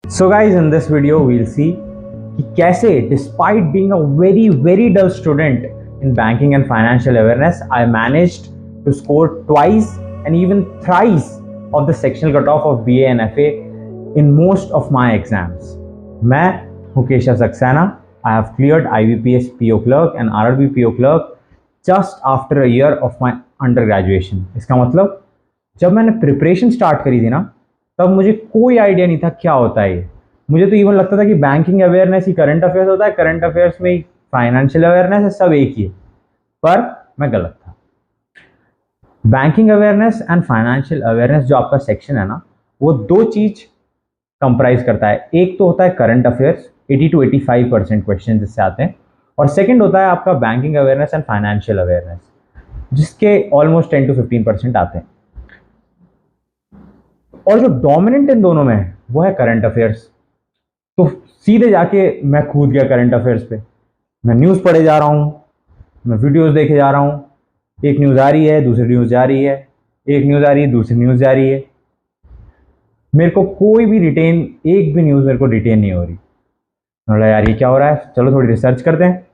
So guys, in this video we'll see कि कैसे despite being a very dull student in banking and financial awareness, I managed to score twice and even thrice of the sectional cutoff of BA and FA in most of my exams. मैं हूँ Keshav Saxena. I have cleared IBPS PO clerk and RRB PO clerk just after a year of my undergraduation. इसका मतलब जब मैंने preparation start करी थी ना, तब मुझे कोई आइडिया नहीं था क्या होता है ये. मुझे तो इवन लगता था कि बैंकिंग अवेयरनेस ही करंट अफेयर्स होता है, करंट अफेयर्स में ही फाइनेंशियल अवेयरनेस है, सब एक ही है. पर मैं गलत था. Banking awareness and financial awareness जो आपका सेक्शन है ना, वो दो चीज कंप्राइज करता है. एक तो होता है करंट अफेयर्स, 80 to 85% क्वेश्चन जिससे आते हैं, और सेकंड होता है आपका banking awareness and financial awareness, जिसके ऑलमोस्ट 10 to 15% आते हैं. और जो डोमिनेंट इन दोनों में है वो है करंट अफेयर्स. तो सीधे जाके मैं कूद गया करंट अफेयर्स पे. मैं न्यूज़ पढ़े जा रहा हूँ, मैं वीडियोस देखे जा रहा हूँ. एक न्यूज़ आ रही है, दूसरी न्यूज़ जा रही है, एक न्यूज़ आ रही है, दूसरी न्यूज़ जा रही है. मेरे को कोई भी रिटेन, एक भी न्यूज़ मेरे को रिटेन नहीं हो रही. बोला यार ये क्या हो रहा है, चलो थोड़ी रिसर्च करते हैं.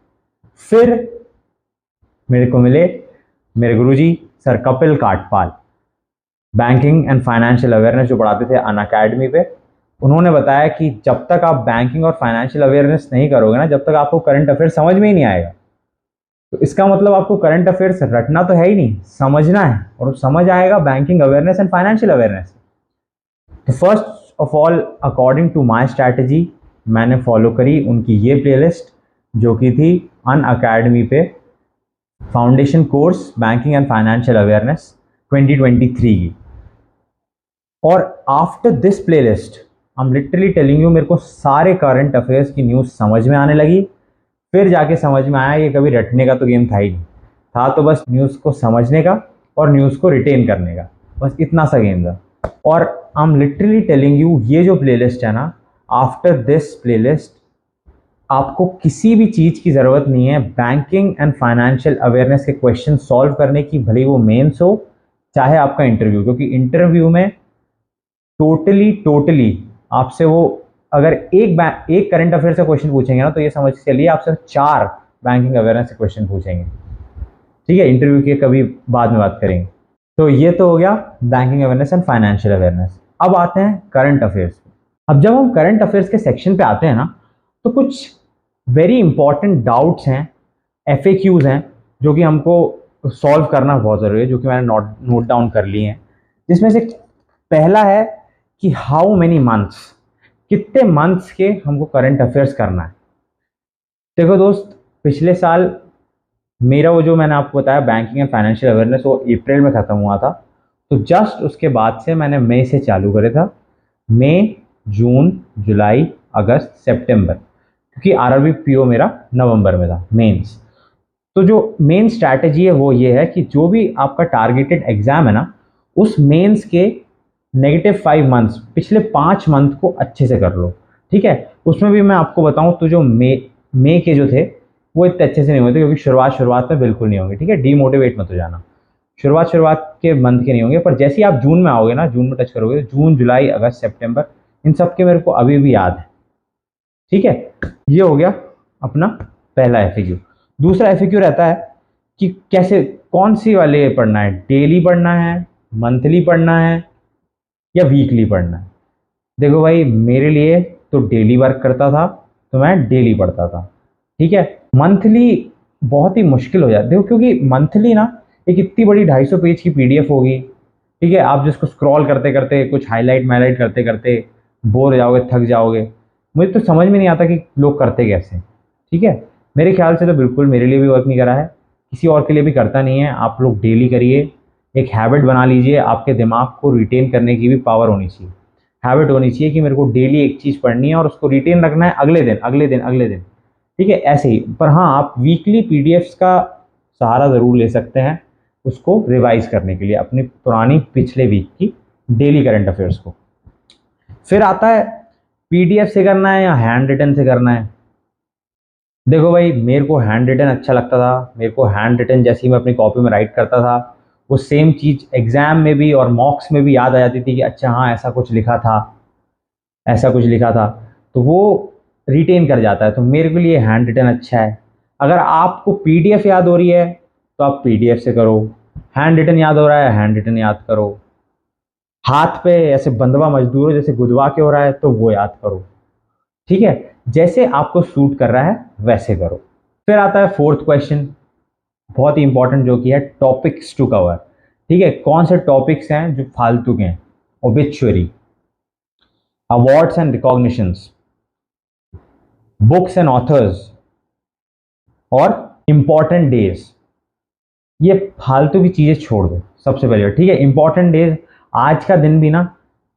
फिर मेरे को मिले मेरे गुरुजी sir Kapil Katpal, banking and financial awareness जो पढ़ाते थे अनअकैडमी पे. उन्होंने बताया कि जब तक आप बैंकिंग और फाइनेंशियल अवेयरनेस नहीं करोगे ना, जब तक आपको करंट अफेयर्स समझ में ही नहीं आएगा. तो इसका मतलब आपको करंट अफेयर्स रटना तो है ही नहीं, समझना है, और समझ आएगा banking awareness and financial awareness. तो first of all according to my strategy मैंने फॉलो करी उनकी ये प्लेलिस्ट जो कि थी अनअकैडमी पे, foundation course banking and financial awareness 2023 की. और after this playlist I am literally telling you, मेरे को सारे करंट अफेयर्स की न्यूज़ समझ में आने लगी. फिर जाके समझ में आया ये कभी रटने का तो गेम था ही नहीं, था तो बस न्यूज़ को समझने का और न्यूज़ को रिटेन करने का, बस इतना सा गेम था. और आई एम लिटरली टेलिंग यू, ये जो प्लेलिस्ट है ना, आफ्टर दिस प्लेलिस्ट आपको किसी भी चीज़ की ज़रूरत नहीं है बैंकिंग एंड फाइनेंशियल अवेयरनेस के क्वेश्चन सॉल्व करने की, भले वो मेंस हो चाहे आपका इंटरव्यू. क्योंकि इंटरव्यू में टोटली आपसे वो अगर एक करंट अफेयर से क्वेश्चन पूछेंगे ना, तो ये समझ के चलिए आपसे 4 बैंकिंग अवेयरनेस से क्वेश्चन पूछेंगे. ठीक है, इंटरव्यू के कभी बाद में बात करेंगे. तो ये तो हो गया banking awareness and financial awareness. अब आते हैं करंट अफेयर्स पे. अब जब हम करंट अफेयर्स के सेक्शन पे आते हैं ना, तो कुछ वेरी इंपॉर्टेंट डाउट्स हैं, FAQs हैं, जो कि हमको सॉल्व करना बहुत ज़रूरी है, जो कि मैंने नोट डाउन कर लिए हैं. जिसमें से पहला है कि हाउ मेनी मंथ्स, कितने मंथ्स के हमको करंट अफेयर्स करना है. देखो दोस्त, पिछले साल मेरा वो जो मैंने आपको बताया बैंकिंग एंड फाइनेंशियल अवेयरनेस, वो अप्रैल में ख़त्म हुआ था. तो जस्ट उसके बाद से मैंने मई से चालू करे था. मई, जून, जुलाई, अगस्त, सितंबर, क्योंकि RRB PO मेरा नवंबर में था मेंस. तो जो मेन स्ट्रैटेजी है वो ये है कि जो भी आपका टारगेटेड एग्जाम है ना, उस मेंस के -5 मंथ्स, पिछले 5 मंथ को अच्छे से कर लो. ठीक है, उसमें भी मैं आपको बताऊं तो जो मई के जो थे वो इतने अच्छे से नहीं होते, क्योंकि शुरुआत में बिल्कुल नहीं होंगे. ठीक है, डीमोटिवेट मत हो जाना. शुरुआत के मंथ के नहीं होंगे, पर जैसे ही आप जून में आओगे ना, जून में टच करोगे, जून, जुलाई, अगस्त, सितंबर, इन सब के मेरे को अभी भी याद है. ठीक है, ये हो गया अपना पहला FAQ. दूसरा FAQ रहता है कि कैसे, कौन सी वाले पढ़ना है, डेली पढ़ना है, मंथली पढ़ना है या वीकली पढ़ना है. देखो भाई, मेरे लिए तो डेली वर्क करता था, तो मैं डेली पढ़ता था. ठीक है, मंथली बहुत ही मुश्किल हो जाता है. देखो, क्योंकि मंथली ना एक इतनी बड़ी 250 पेज की PDF होगी. ठीक है, आप जिसको स्क्रॉल करते करते, कुछ हाईलाइट करते करते बोर हो जाओगे, थक जाओगे. मुझे तो समझ में नहीं आता कि लोग करते कैसे. ठीक है, मेरे ख्याल से तो बिल्कुल मेरे लिए भी वर्क नहीं करा है, किसी और के लिए भी करता नहीं है. आप लोग डेली करिए, एक हैबिट बना लीजिए. आपके दिमाग को रिटेन करने की भी पावर होनी चाहिए, हैबिट होनी चाहिए कि मेरे को डेली एक चीज़ पढ़नी है और उसको रिटेन रखना है अगले दिन. ठीक है, ऐसे ही. पर हाँ, आप वीकली PDFs का सहारा ज़रूर ले सकते हैं उसको रिवाइज करने के लिए, अपनी पुरानी पिछले वीक की डेली करंट अफेयर्स को. फिर आता है PDF से करना है या हैंड रिटन से करना है. देखो भाई, मेरे को हैंड रिटन अच्छा लगता था. मेरे को हैंड रिटन जैसे ही मैं अपनी कॉपी में राइट करता था, वो सेम चीज़ एग्ज़ाम में भी और मॉक्स में भी याद आ जाती थी कि अच्छा हाँ, ऐसा कुछ लिखा था. ऐसा कुछ लिखा था, तो वो रिटेन कर जाता है। तो मेरे के लिए हैंड रिटन अच्छा है। अगर आपको पीडीएफ याद हो रही है तो आप पीडीएफ से करो, हैंड रिटन याद हो रहा है हैंड रिटन याद करो, हाथ पे ऐसे बंधवा मजदूरों जैसे गुदवा के हो रहा है तो वो याद करो। ठीक है, जैसे आपको सूट कर रहा है वैसे करो। फिर आता है फोर्थ क्वेश्चन, बहुत ही इंपॉर्टेंट, जो कि है टॉपिक्स टू कवर। ठीक है, कौन से टॉपिक्स हैं जो फालतू के हैं? Obituary, awards and recognitions, books and authors और इंपॉर्टेंट डेज। ये फालतू की चीजें छोड़ दो सबसे पहले। ठीक है, इंपॉर्टेंट डेज, आज का दिन भी ना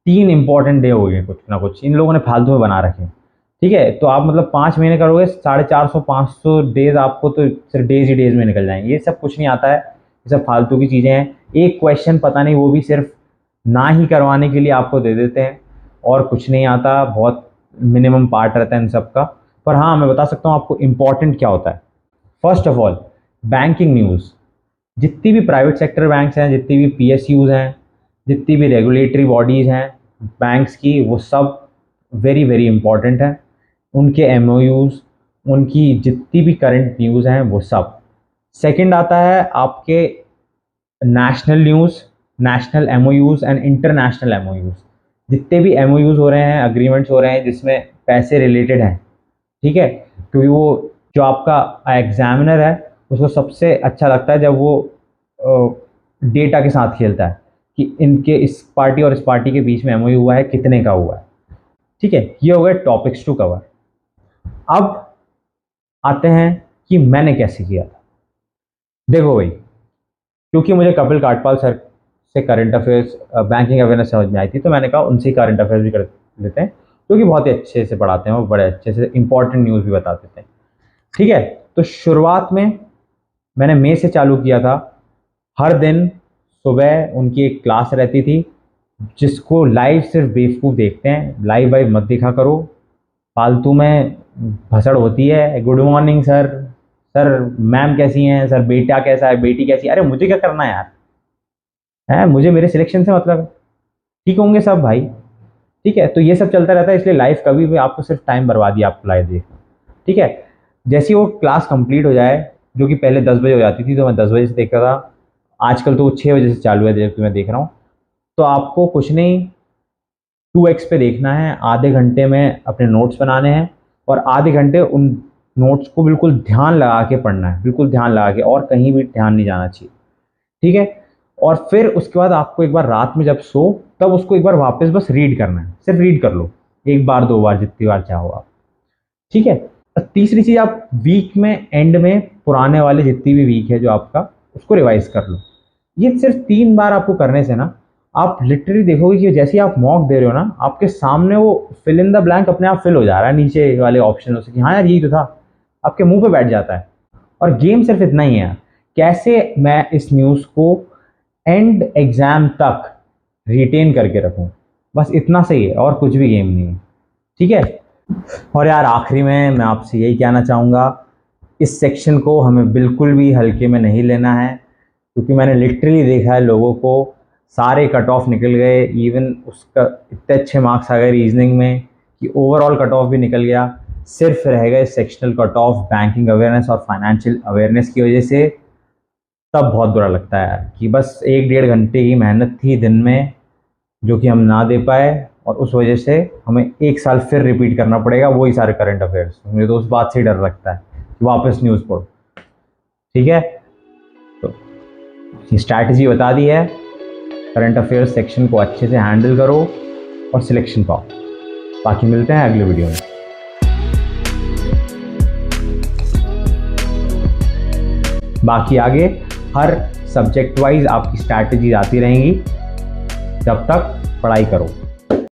3 इंपॉर्टेंट डे हो गए कुछ ना कुछ, इन लोगों ने फालतू में बना रखे। ठीक है, तो आप मतलब 5 महीने करोगे 450 500 डेज, आपको तो सिर्फ डेज ही डेज में निकल जाएंगे। ये सब कुछ नहीं आता है, ये सब फालतू की चीज़ें हैं। एक क्वेश्चन पता नहीं, वो भी सिर्फ ना ही करवाने के लिए आपको दे देते हैं, और कुछ नहीं आता। बहुत मिनिमम पार्ट रहता है इन सब का। पर हाँ, मैं बता सकता हूँ आपको इम्पॉर्टेंट क्या होता है। First of all, banking news. जितनी भी प्राइवेट सेक्टर बैंक्स हैं, जितनी भी पीएसयूज हैं, जितनी भी रेगुलेटरी बॉडीज़ हैं बैंक्स की, वो सब वेरी वेरी इंपॉर्टेंट हैं। उनके एमओयूज़, उनकी जितनी भी करंट न्यूज़ हैं वो सब। सेकंड आता है आपके national news, national MoUs and international MoUs. जितने भी एमओयूज़ हो रहे हैं, अग्रीमेंट्स हो रहे हैं जिसमें पैसे रिलेटेड हैं। ठीक है, क्योंकि वो जो आपका एग्जामिनर है उसको सबसे अच्छा लगता है जब वो डेटा के साथ खेलता है कि इनके इस पार्टी और इस पार्टी के बीच में एमओयू हुआ है, कितने का हुआ है। ठीक है, ये हो गए टॉपिक्स टू कवर। अब आते हैं कि मैंने कैसे किया था। देखो भाई, क्योंकि मुझे कपिल काटपाल सर से करंट अफेयर्स, बैंकिंग अवेयरनेस समझ में आई थी, तो मैंने कहा उनसे करंट अफेयर्स भी कर लेते हैं, क्योंकि बहुत ही अच्छे से पढ़ाते हैं, वो बड़े अच्छे से इंपॉर्टेंट न्यूज़ भी बता देते हैं। ठीक है, तो शुरुआत में मैंने मई से चालू किया था। हर दिन सुबह उनकी एक क्लास रहती थी, जिसको लाइव सिर्फ बेवकूफ़ देखते हैं, लाइव वाइव मत देखा करो, फालतू में भसड़ होती है। Good morning sir, sir ma'am कैसी हैं, सर बेटा कैसा है, बेटी कैसी है। अरे मुझे क्या करना है यार, है मुझे मेरे सिलेक्शन से मतलब है। ठीक होंगे सब भाई। ठीक है, तो ये सब चलता रहता है, इसलिए लाइव कभी भी आपको सिर्फ टाइम बर्बादी आपको लाइव देखना। ठीक है, जैसे वो क्लास कंप्लीट हो जाए, जो कि पहले 10 बजे हो जाती थी, तो मैं 10 बजे से देखता था। आजकल तो वो 6 बजे से चालू है, जैसे मैं देख रहा हूँ। तो आपको कुछ नहीं, 2x पे देखना है, आधे घंटे में अपने नोट्स बनाने हैं, और आधे घंटे उन नोट्स को बिल्कुल ध्यान लगा के पढ़ना है, बिल्कुल ध्यान लगा के, और कहीं भी ध्यान नहीं जाना चाहिए। ठीक है, और फिर उसके बाद आपको एक बार रात में जब सो, तब उसको एक बार वापस बस रीड करना है, सिर्फ रीड कर लो, 1 बार 2 बार जितनी बार चाहो आप। ठीक है, तीसरी चीज़, आप वीक में एंड में पुराने वाले जितनी भी वीक है जो आपका, उसको रिवाइज कर लो। ये सिर्फ 3 बार आपको करने से ना, आप लिटरली देखोगे कि जैसे ही आप मॉक दे रहे हो ना, आपके सामने वो फिल इन द ब्लैंक अपने आप फिल हो जा रहा है नीचे वाले ऑप्शनों से, कि हाँ यार यही तो था, आपके मुंह पे बैठ जाता है। और गेम सिर्फ इतना ही है, कैसे मैं इस न्यूज़ को एंड एग्जाम तक रिटेन करके रखूं, बस इतना सही है, और कुछ भी गेम नहीं है। ठीक है, और यार आखिरी में मैं आपसे यही कहना चाहूँगा, इस सेक्शन को हमें बिल्कुल भी हल्के में नहीं लेना है, क्योंकि मैंने लिटरली देखा है लोगों को सारे कट ऑफ निकल गए, इवन उसका इतने अच्छे मार्क्स आ गए रीजनिंग में कि ओवरऑल कट ऑफ भी निकल गया, सिर्फ रह गए sectional cut off banking awareness और फाइनेंशियल अवेयरनेस की वजह से। तब बहुत बुरा लगता है कि बस 1-1.5 घंटे की मेहनत थी दिन में, जो कि हम ना दे पाए, और उस वजह से हमें 1 साल फिर रिपीट करना पड़ेगा वही सारे करंट अफेयर्स। मुझे तो उस बात से ही डर लगता है कि वापस न्यूज़ पढ़ो। ठीक है, तो ये स्ट्रैटेजी बता दी है, करंट अफेयर्स सेक्शन को अच्छे से हैंडल करो और सिलेक्शन पाओ। बाकी मिलते हैं अगले वीडियो में। बाकी आगे हर सब्जेक्ट वाइज आपकी स्ट्रैटेजी आती रहेंगी, जब तक पढ़ाई करो।